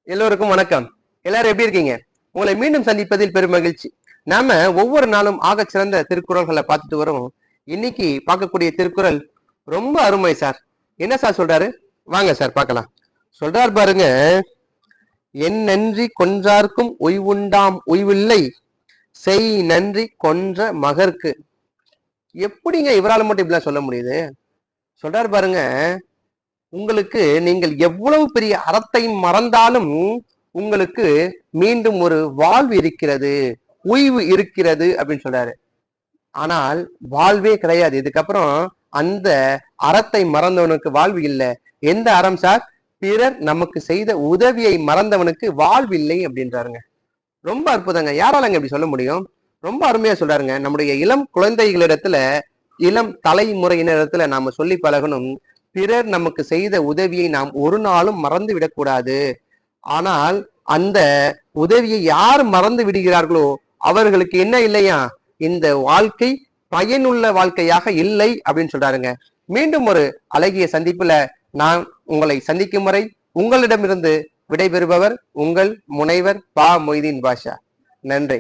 எல்லோருக்கும் வணக்கம். எல்லாரும் எப்படி இருக்கீங்க? உங்களை மீண்டும் சந்திப்பதில் பெரும் மகிழ்ச்சி. நாம ஒவ்வொரு நாளும் ஆக சிறந்த திருக்குறள்களை பார்த்துட்டு வரோம். இன்னைக்கு பார்க்கக்கூடிய திருக்குறள் ரொம்ப அருமை சார். என்ன சார் சொல்றாரு? வாங்க சார் பார்க்கலாம். சொல்றார் பாருங்க, என் நன்றி கொன்றார்க்கும் உய்வுண்டாம் உய்வில்லை, செய் நன்றி கொன்ற மகர்க்கு. எப்படிங்க இவரால் மட்டும் இப்படிலாம் சொல்ல முடியுது? சொல்றாரு பாருங்க, உங்களுக்கு நீங்கள் எவ்வளவு பெரிய அறத்தை மறந்தாலும் உங்களுக்கு மீண்டும் ஒரு வாழ்வு இருக்கிறது, உய்வு இருக்கிறது அப்படின்னு சொல்றாரு. ஆனால் வாழ்வே கிடையாது. இதுக்கப்புறம் அந்த அறத்தை மறந்தவனுக்கு வாழ்வு இல்லை. எந்த அறம் சார்? பிறர் நமக்கு செய்த உதவியை மறந்தவனுக்கு வாழ்வு இல்லை அப்படின்றாருங்க. ரொம்ப அற்புதங்க. யாராலங்க இப்படி சொல்ல முடியும்? ரொம்ப அருமையா சொல்றாருங்க. நம்முடைய இளம் குழந்தைகளிடத்துல, இளம் தலைமுறையினரிடத்துல நாம சொல்லி பழகணும், பிறர் நமக்கு செய்த உதவியை நாம் ஒரு நாளும் மறந்து விடக்கூடாது. ஆனால் அந்த உதவியை யார் மறந்து விடுகிறார்களோ அவர்களுக்கு என்ன இல்லையா, இந்த வாழ்க்கை பயனுள்ள வாழ்க்கையாக இல்லை அப்படின்னு சொல்றாருங்க. மீண்டும் ஒரு அழகிய சந்திப்புல நான் உங்களை சந்திக்கும் வரை உங்களிடமிருந்து விடைபெறுபவர் உங்கள் முனைவர் பா மொய்தீன் பாஷா. நன்றி.